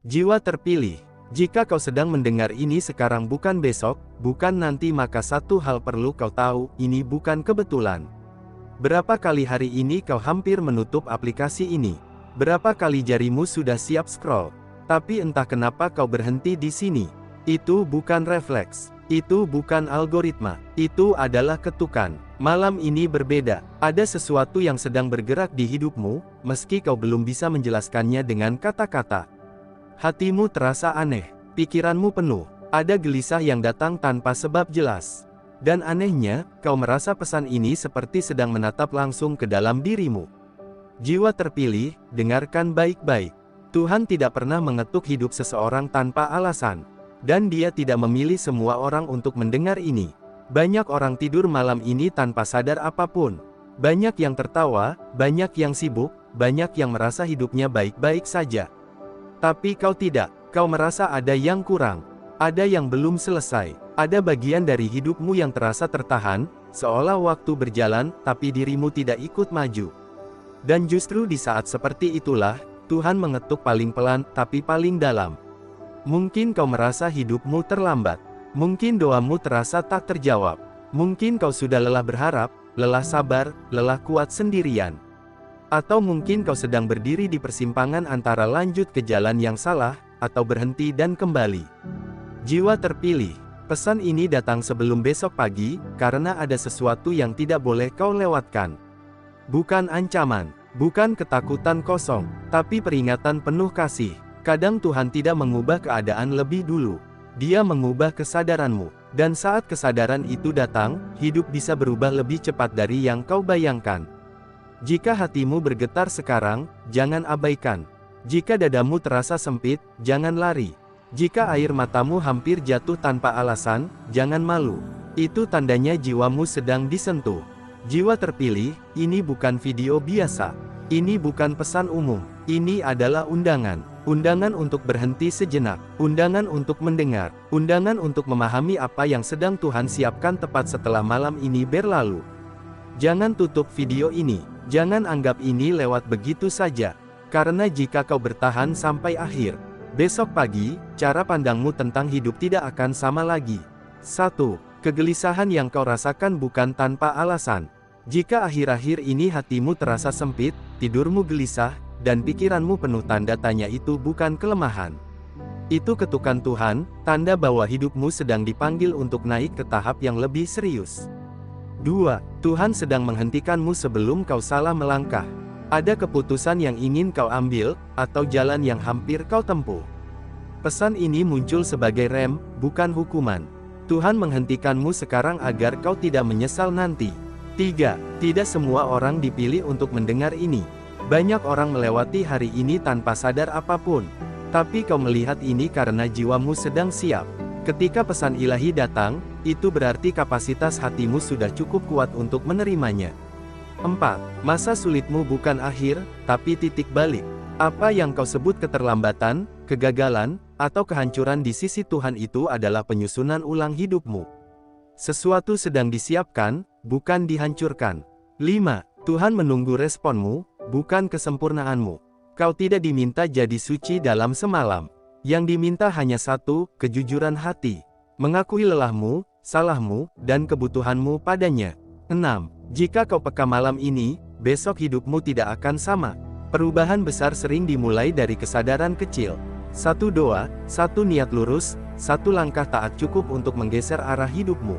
Jiwa terpilih. Jika kau sedang mendengar ini sekarang bukan besok, bukan nanti, maka satu hal perlu kau tahu, ini bukan kebetulan. Berapa kali hari ini kau hampir menutup aplikasi ini? Berapa kali jarimu sudah siap scroll? Tapi entah kenapa kau berhenti di sini. Itu bukan refleks. Itu bukan algoritma. Itu adalah ketukan. Malam ini berbeda. Ada sesuatu yang sedang bergerak di hidupmu, meski kau belum bisa menjelaskannya dengan kata-kata. Hatimu terasa aneh, pikiranmu penuh, ada gelisah yang datang tanpa sebab jelas. Dan anehnya, kau merasa pesan ini seperti sedang menatap langsung ke dalam dirimu. Jiwa terpilih, dengarkan baik-baik. Tuhan tidak pernah mengetuk hidup seseorang tanpa alasan. Dan Dia tidak memilih semua orang untuk mendengar ini. Banyak orang tidur malam ini tanpa sadar apapun. Banyak yang tertawa, banyak yang sibuk, banyak yang merasa hidupnya baik-baik saja. Tapi kau tidak, kau merasa ada yang kurang, ada yang belum selesai, ada bagian dari hidupmu yang terasa tertahan, seolah waktu berjalan, tapi dirimu tidak ikut maju. Dan justru di saat seperti itulah, Tuhan mengetuk paling pelan, tapi paling dalam. Mungkin kau merasa hidupmu terlambat, mungkin doamu terasa tak terjawab, mungkin kau sudah lelah berharap, lelah sabar, lelah kuat sendirian. Atau mungkin kau sedang berdiri di persimpangan antara lanjut ke jalan yang salah, atau berhenti dan kembali. Jiwa terpilih, pesan ini datang sebelum besok pagi, karena ada sesuatu yang tidak boleh kau lewatkan. Bukan ancaman, bukan ketakutan kosong, tapi peringatan penuh kasih. Kadang Tuhan tidak mengubah keadaan lebih dulu. Dia mengubah kesadaranmu, dan saat kesadaran itu datang, hidup bisa berubah lebih cepat dari yang kau bayangkan. Jika hatimu bergetar sekarang, jangan abaikan. Jika dadamu terasa sempit, jangan lari. Jika air matamu hampir jatuh tanpa alasan, jangan malu. Itu tandanya jiwamu sedang disentuh. Jiwa terpilih, ini bukan video biasa. Ini bukan pesan umum. Ini adalah undangan. Undangan untuk berhenti sejenak. Undangan untuk mendengar. Undangan untuk memahami apa yang sedang Tuhan siapkan tepat setelah malam ini berlalu. Jangan tutup video ini. Jangan anggap ini lewat begitu saja. Karena jika kau bertahan sampai akhir, besok pagi, cara pandangmu tentang hidup tidak akan sama lagi. 1. Kegelisahan yang kau rasakan bukan tanpa alasan. Jika akhir-akhir ini hatimu terasa sempit, tidurmu gelisah, dan pikiranmu penuh tanda tanya, itu bukan kelemahan. Itu ketukan Tuhan, tanda bahwa hidupmu sedang dipanggil untuk naik ke tahap yang lebih serius. 2. Tuhan sedang menghentikanmu sebelum kau salah melangkah. Ada keputusan yang ingin kau ambil, atau jalan yang hampir kau tempuh. Pesan ini muncul sebagai rem, bukan hukuman. Tuhan menghentikanmu sekarang agar kau tidak menyesal nanti. 3. Tidak semua orang dipilih untuk mendengar ini. Banyak orang melewati hari ini tanpa sadar apapun. Tapi kau melihat ini karena jiwamu sedang siap. Ketika pesan ilahi datang, itu berarti kapasitas hatimu sudah cukup kuat untuk menerimanya. 4. Masa sulitmu bukan akhir, tapi titik balik. Apa yang kau sebut keterlambatan, kegagalan, atau kehancuran di sisi Tuhan itu adalah penyusunan ulang hidupmu. Sesuatu sedang disiapkan, bukan dihancurkan. 5. Tuhan menunggu responmu, bukan kesempurnaanmu. Kau tidak diminta jadi suci dalam semalam. Yang diminta hanya satu, kejujuran hati. Mengakui lelahmu, salahmu, dan kebutuhanmu padanya. 6. Jika kau peka malam ini, besok hidupmu tidak akan sama. Perubahan besar sering dimulai dari kesadaran kecil. Satu doa, satu niat lurus, satu langkah taat cukup untuk menggeser arah hidupmu.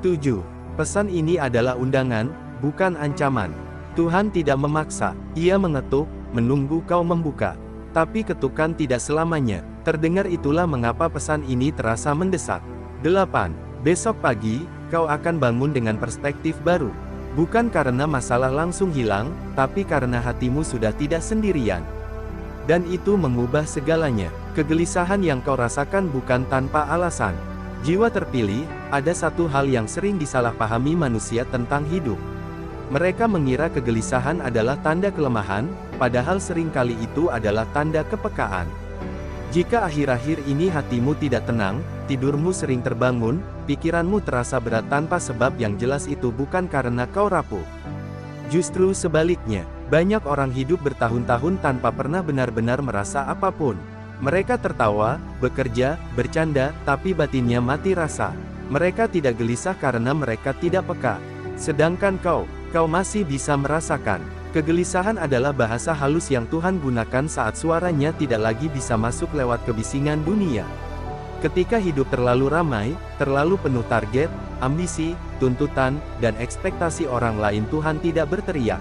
7. Pesan ini adalah undangan, bukan ancaman. Tuhan tidak memaksa, Ia mengetuk, menunggu kau membuka. Tapi ketukan tidak selamanya. Terdengar, itulah mengapa pesan ini terasa mendesak. 8. Besok pagi, kau akan bangun dengan perspektif baru. Bukan karena masalah langsung hilang, tapi karena hatimu sudah tidak sendirian. Dan itu mengubah segalanya. Kegelisahan yang kau rasakan bukan tanpa alasan. Jiwa terpilih, ada satu hal yang sering disalahpahami manusia tentang hidup. Mereka mengira kegelisahan adalah tanda kelemahan, padahal seringkali itu adalah tanda kepekaan. Jika akhir-akhir ini hatimu tidak tenang, tidurmu sering terbangun, pikiranmu terasa berat tanpa sebab yang jelas, itu bukan karena kau rapuh. Justru sebaliknya, banyak orang hidup bertahun-tahun tanpa pernah benar-benar merasa apapun. Mereka tertawa, bekerja, bercanda, tapi batinnya mati rasa. Mereka tidak gelisah karena mereka tidak peka. Sedangkan kau masih bisa merasakan. Kegelisahan adalah bahasa halus yang Tuhan gunakan saat suaranya tidak lagi bisa masuk lewat kebisingan dunia. Ketika hidup terlalu ramai, terlalu penuh target, ambisi, tuntutan, dan ekspektasi orang lain, Tuhan tidak berteriak.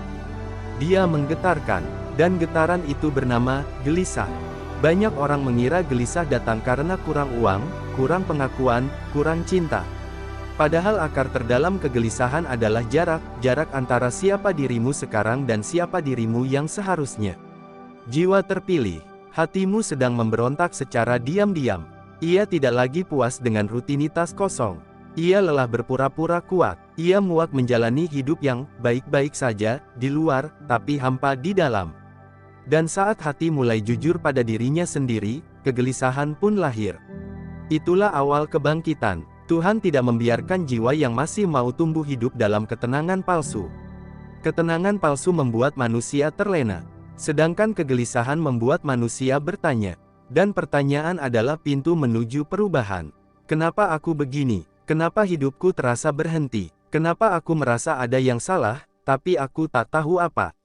Dia menggetarkan, dan getaran itu bernama gelisah. Banyak orang mengira gelisah datang karena kurang uang, kurang pengakuan, kurang cinta. Padahal akar terdalam kegelisahan adalah jarak antara siapa dirimu sekarang dan siapa dirimu yang seharusnya. Jiwa terpilih, hatimu sedang memberontak secara diam-diam. Ia tidak lagi puas dengan rutinitas kosong. Ia lelah berpura-pura kuat. Ia muak menjalani hidup yang baik-baik saja di luar, tapi hampa di dalam. Dan saat hati mulai jujur pada dirinya sendiri, kegelisahan pun lahir. Itulah awal kebangkitan. Tuhan tidak membiarkan jiwa yang masih mau tumbuh hidup dalam ketenangan palsu. Ketenangan palsu membuat manusia terlena, sedangkan kegelisahan membuat manusia bertanya. Dan pertanyaan adalah pintu menuju perubahan. Kenapa aku begini? Kenapa hidupku terasa berhenti? Kenapa aku merasa ada yang salah, tapi aku tak tahu apa?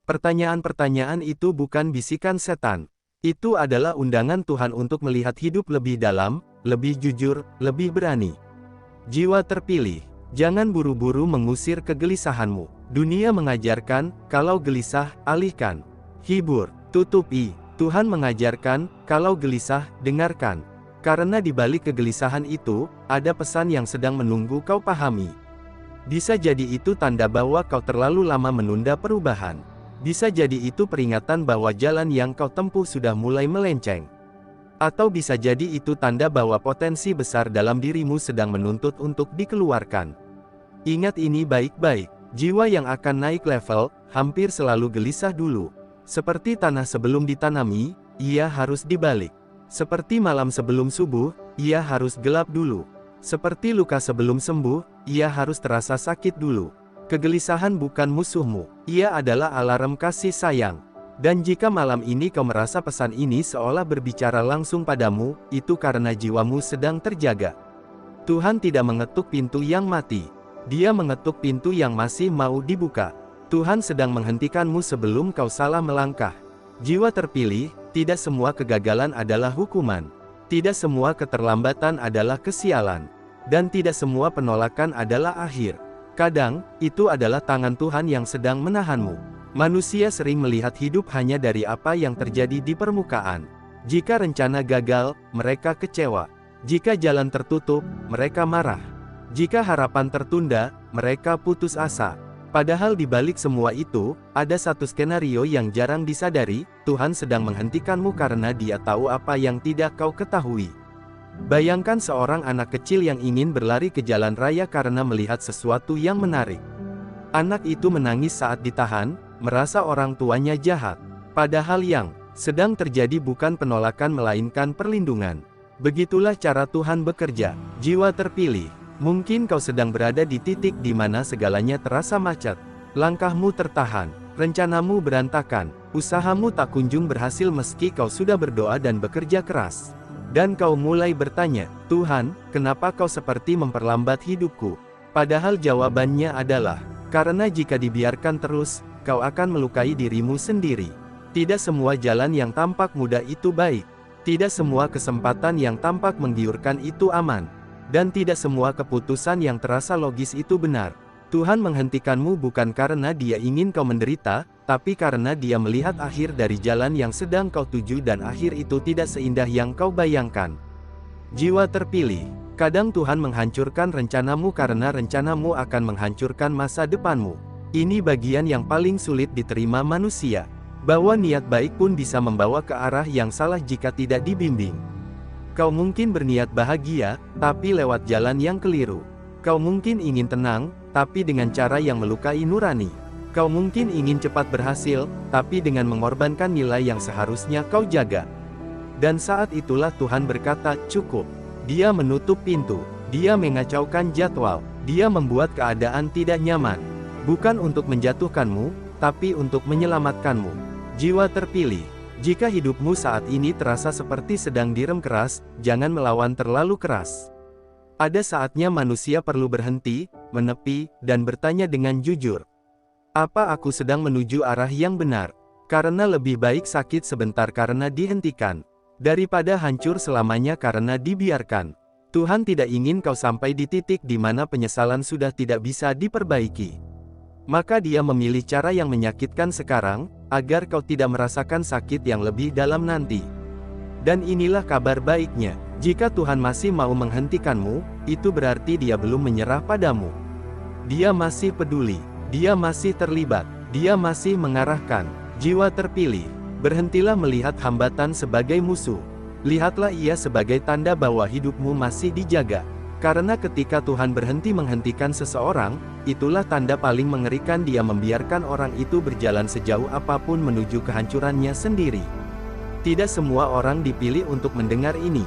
Pertanyaan-pertanyaan itu bukan bisikan setan. Itu adalah undangan Tuhan untuk melihat hidup lebih dalam, lebih jujur, lebih berani. Jiwa terpilih, jangan buru-buru mengusir kegelisahanmu. Dunia mengajarkan, kalau gelisah, alihkan. Hibur, tutupi. Tuhan mengajarkan, kalau gelisah, dengarkan. Karena di balik kegelisahan itu, ada pesan yang sedang menunggu kau pahami. Bisa jadi itu tanda bahwa kau terlalu lama menunda perubahan. Bisa jadi itu peringatan bahwa jalan yang kau tempuh sudah mulai melenceng. Atau bisa jadi itu tanda bahwa potensi besar dalam dirimu sedang menuntut untuk dikeluarkan. Ingat ini baik-baik, jiwa yang akan naik level, hampir selalu gelisah dulu. Seperti tanah sebelum ditanami, ia harus dibalik. Seperti malam sebelum subuh, ia harus gelap dulu. Seperti luka sebelum sembuh, ia harus terasa sakit dulu. Kegelisahan bukan musuhmu, ia adalah alarm kasih sayang. Dan jika malam ini kau merasa pesan ini seolah berbicara langsung padamu, itu karena jiwamu sedang terjaga. Tuhan tidak mengetuk pintu yang mati. Dia mengetuk pintu yang masih mau dibuka. Tuhan sedang menghentikanmu sebelum kau salah melangkah. Jiwa terpilih, tidak semua kegagalan adalah hukuman. Tidak semua keterlambatan adalah kesialan. Dan tidak semua penolakan adalah akhir. Kadang, itu adalah tangan Tuhan yang sedang menahanmu. Manusia sering melihat hidup hanya dari apa yang terjadi di permukaan. Jika rencana gagal, mereka kecewa. Jika jalan tertutup, mereka marah. Jika harapan tertunda, mereka putus asa. Padahal di balik semua itu, ada satu skenario yang jarang disadari, Tuhan sedang menghentikanmu karena Dia tahu apa yang tidak kau ketahui. Bayangkan seorang anak kecil yang ingin berlari ke jalan raya karena melihat sesuatu yang menarik. Anak itu menangis saat ditahan, merasa orang tuanya jahat. Padahal yang sedang terjadi bukan penolakan melainkan perlindungan. Begitulah cara Tuhan bekerja. Jiwa terpilih. Mungkin kau sedang berada di titik di mana segalanya terasa macet. Langkahmu tertahan, rencanamu berantakan, usahamu tak kunjung berhasil meski kau sudah berdoa dan bekerja keras. Dan kau mulai bertanya, Tuhan, kenapa kau seperti memperlambat hidupku? Padahal jawabannya adalah, karena jika dibiarkan terus, kau akan melukai dirimu sendiri. Tidak semua jalan yang tampak mudah itu baik. Tidak semua kesempatan yang tampak menggiurkan itu aman. Dan tidak semua keputusan yang terasa logis itu benar. Tuhan menghentikanmu bukan karena Dia ingin kau menderita, tapi karena Dia melihat akhir dari jalan yang sedang kau tuju dan akhir itu tidak seindah yang kau bayangkan. Jiwa terpilih. Kadang Tuhan menghancurkan rencanamu karena rencanamu akan menghancurkan masa depanmu. Ini bagian yang paling sulit diterima manusia. Bahwa niat baik pun bisa membawa ke arah yang salah jika tidak dibimbing. Kau mungkin berniat bahagia, tapi lewat jalan yang keliru. Kau mungkin ingin tenang, tapi dengan cara yang melukai nurani. Kau mungkin ingin cepat berhasil, tapi dengan mengorbankan nilai yang seharusnya kau jaga. Dan saat itulah Tuhan berkata, cukup. Dia menutup pintu. Dia mengacaukan jadwal. Dia membuat keadaan tidak nyaman. Bukan untuk menjatuhkanmu, tapi untuk menyelamatkanmu. Jiwa terpilih. Jika hidupmu saat ini terasa seperti sedang direm keras, jangan melawan terlalu keras. Ada saatnya manusia perlu berhenti, menepi, dan bertanya dengan jujur. Apa aku sedang menuju arah yang benar? Karena lebih baik sakit sebentar karena dihentikan, daripada hancur selamanya karena dibiarkan. Tuhan tidak ingin kau sampai di titik di mana penyesalan sudah tidak bisa diperbaiki. Maka Dia memilih cara yang menyakitkan sekarang, agar kau tidak merasakan sakit yang lebih dalam nanti. Dan inilah kabar baiknya, jika Tuhan masih mau menghentikanmu, itu berarti Dia belum menyerah padamu. Dia masih peduli, Dia masih terlibat, Dia masih mengarahkan. Jiwa terpilih, berhentilah melihat hambatan sebagai musuh. Lihatlah ia sebagai tanda bahwa hidupmu masih dijaga. Karena ketika Tuhan berhenti menghentikan seseorang, itulah tanda paling mengerikan. Dia membiarkan orang itu berjalan sejauh apapun menuju kehancurannya sendiri. Tidak semua orang dipilih untuk mendengar ini.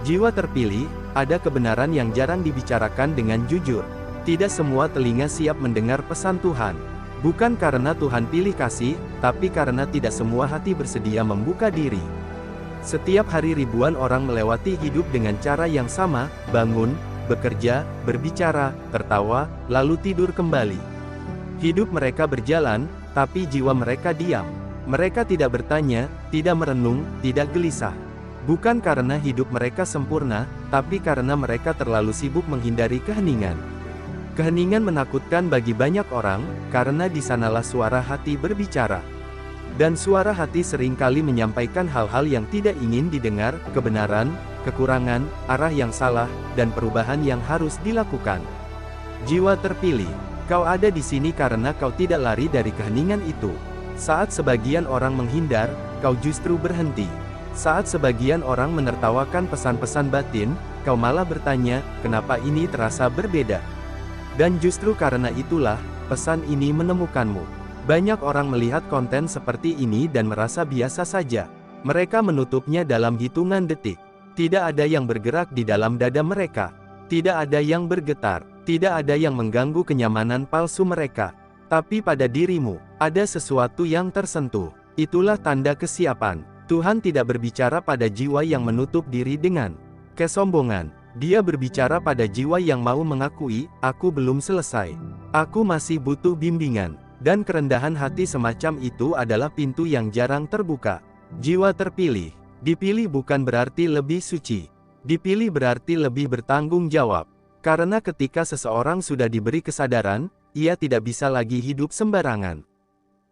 Jiwa terpilih, ada kebenaran yang jarang dibicarakan dengan jujur. Tidak semua telinga siap mendengar pesan Tuhan. Bukan karena Tuhan pilih kasih, tapi karena tidak semua hati bersedia membuka diri. Setiap hari ribuan orang melewati hidup dengan cara yang sama, bangun, bekerja, berbicara, tertawa, lalu tidur kembali. Hidup mereka berjalan, tapi jiwa mereka diam. Mereka tidak bertanya, tidak merenung, tidak gelisah. Bukan karena hidup mereka sempurna, tapi karena mereka terlalu sibuk menghindari keheningan. Keheningan menakutkan bagi banyak orang, karena di sanalah suara hati berbicara. Dan suara hati seringkali menyampaikan hal-hal yang tidak ingin didengar, kebenaran, kekurangan, arah yang salah, dan perubahan yang harus dilakukan. Jiwa terpilih, kau ada di sini karena kau tidak lari dari keheningan itu. Saat sebagian orang menghindar, kau justru berhenti. Saat sebagian orang menertawakan pesan-pesan batin, kau malah bertanya, kenapa ini terasa berbeda? Dan justru karena itulah, pesan ini menemukanmu. Banyak orang melihat konten seperti ini dan merasa biasa saja. Mereka menutupnya dalam hitungan detik. Tidak ada yang bergerak di dalam dada mereka. Tidak ada yang bergetar. Tidak ada yang mengganggu kenyamanan palsu mereka. Tapi pada dirimu, ada sesuatu yang tersentuh. Itulah tanda kesiapan. Tuhan tidak berbicara pada jiwa yang menutup diri dengan kesombongan. Dia berbicara pada jiwa yang mau mengakui, aku belum selesai. Aku masih butuh bimbingan. Dan kerendahan hati semacam itu adalah pintu yang jarang terbuka. Jiwa terpilih, dipilih bukan berarti lebih suci. Dipilih berarti lebih bertanggung jawab. Karena ketika seseorang sudah diberi kesadaran, ia tidak bisa lagi hidup sembarangan.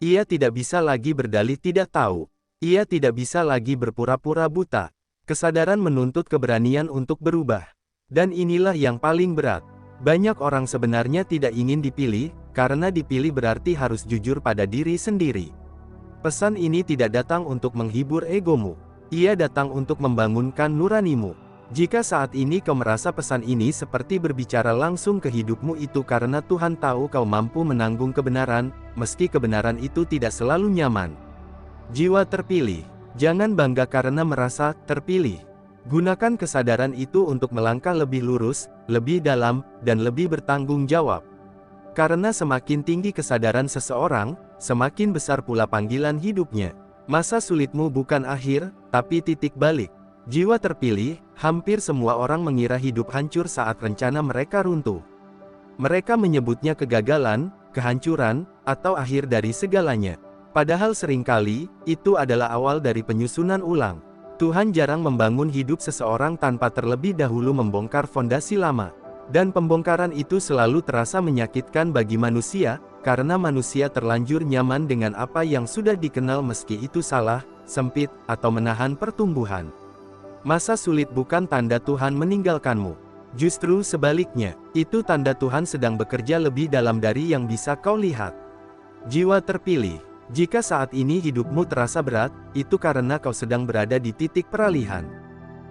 Ia tidak bisa lagi berdalih tidak tahu. Ia tidak bisa lagi berpura-pura buta. Kesadaran menuntut keberanian untuk berubah. Dan inilah yang paling berat. Banyak orang sebenarnya tidak ingin dipilih, karena dipilih berarti harus jujur pada diri sendiri. Pesan ini tidak datang untuk menghibur egomu. Ia datang untuk membangunkan nuranimu. Jika saat ini kau merasa pesan ini seperti berbicara langsung ke hidupmu, itu karena Tuhan tahu kau mampu menanggung kebenaran, meski kebenaran itu tidak selalu nyaman. Jiwa terpilih, jangan bangga karena merasa terpilih. Gunakan kesadaran itu untuk melangkah lebih lurus, lebih dalam, dan lebih bertanggung jawab. Karena semakin tinggi kesadaran seseorang, semakin besar pula panggilan hidupnya. Masa sulitmu bukan akhir, tapi titik balik. Jiwa terpilih, hampir semua orang mengira hidup hancur saat rencana mereka runtuh. Mereka menyebutnya kegagalan, kehancuran, atau akhir dari segalanya. Padahal seringkali, itu adalah awal dari penyusunan ulang. Tuhan jarang membangun hidup seseorang tanpa terlebih dahulu membongkar fondasi lama. Dan pembongkaran itu selalu terasa menyakitkan bagi manusia, karena manusia terlanjur nyaman dengan apa yang sudah dikenal meski itu salah, sempit, atau menahan pertumbuhan. Masa sulit bukan tanda Tuhan meninggalkanmu. Justru sebaliknya, itu tanda Tuhan sedang bekerja lebih dalam dari yang bisa kau lihat. Jiwa terpilih. Jika saat ini hidupmu terasa berat, itu karena kau sedang berada di titik peralihan.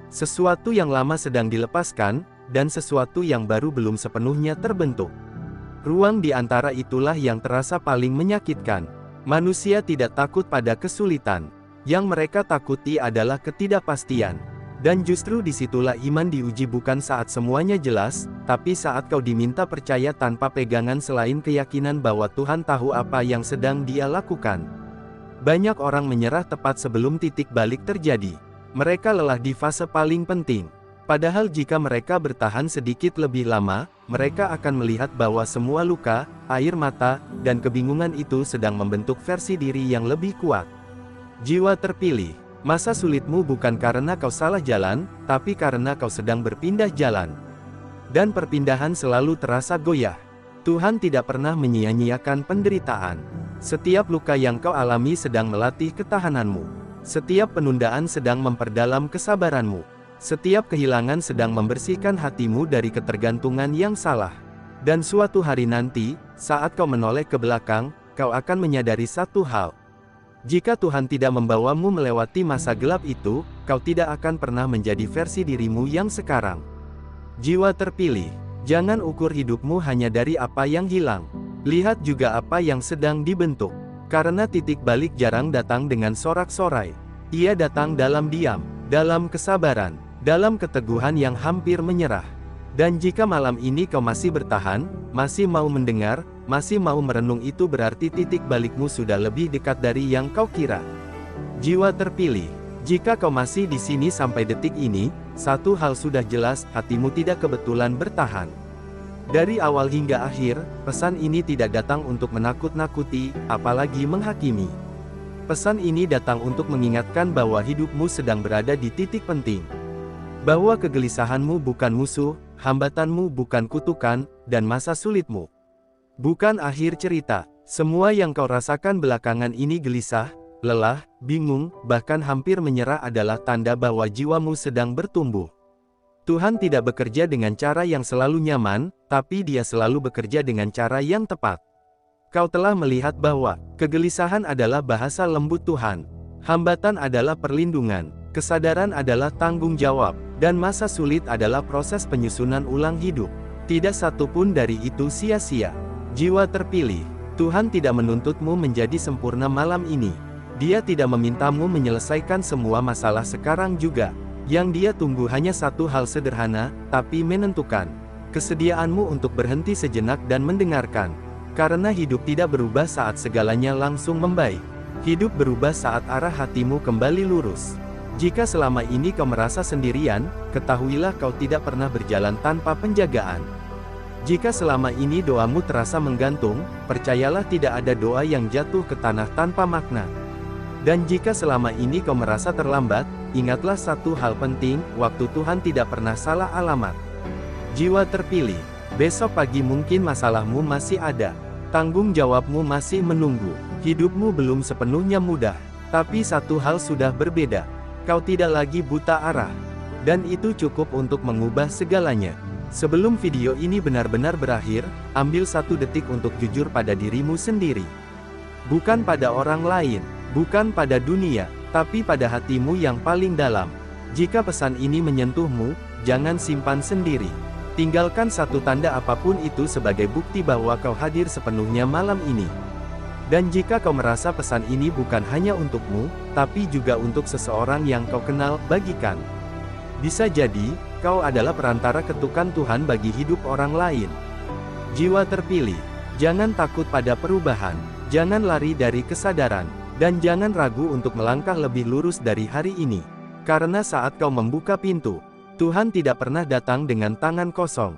Sesuatu yang lama sedang dilepaskan, dan sesuatu yang baru belum sepenuhnya terbentuk. Ruang di antara itulah yang terasa paling menyakitkan. Manusia tidak takut pada kesulitan. Yang mereka takuti adalah ketidakpastian. Dan justru disitulah iman diuji, bukan saat semuanya jelas, tapi saat kau diminta percaya tanpa pegangan selain keyakinan bahwa Tuhan tahu apa yang sedang Dia lakukan. Banyak orang menyerah tepat sebelum titik balik terjadi. Mereka lelah di fase paling penting. Padahal jika mereka bertahan sedikit lebih lama, mereka akan melihat bahwa semua luka, air mata, dan kebingungan itu sedang membentuk versi diri yang lebih kuat. Jiwa terpilih. Masa sulitmu bukan karena kau salah jalan, tapi karena kau sedang berpindah jalan. Dan perpindahan selalu terasa goyah. Tuhan tidak pernah menyia-nyiakan penderitaan. Setiap luka yang kau alami sedang melatih ketahananmu. Setiap penundaan sedang memperdalam kesabaranmu. Setiap kehilangan sedang membersihkan hatimu dari ketergantungan yang salah. Dan suatu hari nanti, saat kau menoleh ke belakang, kau akan menyadari satu hal. Jika Tuhan tidak membawamu melewati masa gelap itu, kau tidak akan pernah menjadi versi dirimu yang sekarang. Jiwa terpilih. Jangan ukur hidupmu hanya dari apa yang hilang. Lihat juga apa yang sedang dibentuk. Karena titik balik jarang datang dengan sorak-sorai. Ia datang dalam diam, dalam kesabaran, dalam keteguhan yang hampir menyerah. Dan jika malam ini kau masih bertahan, masih mau mendengar, masih mau merenung, itu berarti titik balikmu sudah lebih dekat dari yang kau kira. Jiwa terpilih. Jika kau masih di sini sampai detik ini, satu hal sudah jelas, hatimu tidak kebetulan bertahan. Dari awal hingga akhir, pesan ini tidak datang untuk menakut-nakuti, apalagi menghakimi. Pesan ini datang untuk mengingatkan bahwa hidupmu sedang berada di titik penting. Bahwa kegelisahanmu bukan musuh, hambatanmu bukan kutukan, dan masa sulitmu bukan akhir cerita. Semua yang kau rasakan belakangan ini, gelisah, lelah, bingung, bahkan hampir menyerah, adalah tanda bahwa jiwamu sedang bertumbuh. Tuhan tidak bekerja dengan cara yang selalu nyaman, tapi Dia selalu bekerja dengan cara yang tepat. Kau telah melihat bahwa kegelisahan adalah bahasa lembut Tuhan, hambatan adalah perlindungan, kesadaran adalah tanggung jawab, dan masa sulit adalah proses penyusunan ulang hidup. Tidak satu pun dari itu sia-sia. Jiwa terpilih. Tuhan tidak menuntutmu menjadi sempurna malam ini. Dia tidak memintamu menyelesaikan semua masalah sekarang juga. Yang Dia tunggu hanya satu hal sederhana, tapi menentukan kesediaanmu untuk berhenti sejenak dan mendengarkan. Karena hidup tidak berubah saat segalanya langsung membaik. Hidup berubah saat arah hatimu kembali lurus. Jika selama ini kau merasa sendirian, ketahuilah kau tidak pernah berjalan tanpa penjagaan. Jika selama ini doamu terasa menggantung, percayalah tidak ada doa yang jatuh ke tanah tanpa makna. Dan jika selama ini kau merasa terlambat, ingatlah satu hal penting, waktu Tuhan tidak pernah salah alamat. Jiwa terpilih. Besok pagi mungkin masalahmu masih ada. Tanggung jawabmu masih menunggu. Hidupmu belum sepenuhnya mudah. Tapi satu hal sudah berbeda. Kau tidak lagi buta arah. Dan itu cukup untuk mengubah segalanya. Sebelum video ini benar-benar berakhir, ambil satu detik untuk jujur pada dirimu sendiri. Bukan pada orang lain, bukan pada dunia, tapi pada hatimu yang paling dalam. Jika pesan ini menyentuhmu, jangan simpan sendiri. Tinggalkan satu tanda apapun itu sebagai bukti bahwa kau hadir sepenuhnya malam ini. Dan jika kau merasa pesan ini bukan hanya untukmu, tapi juga untuk seseorang yang kau kenal, bagikan. Bisa jadi, kau adalah perantara ketukan Tuhan bagi hidup orang lain. Jiwa terpilih. Jangan takut pada perubahan. Jangan lari dari kesadaran. Dan jangan ragu untuk melangkah lebih lurus dari hari ini. Karena saat kau membuka pintu, Tuhan tidak pernah datang dengan tangan kosong.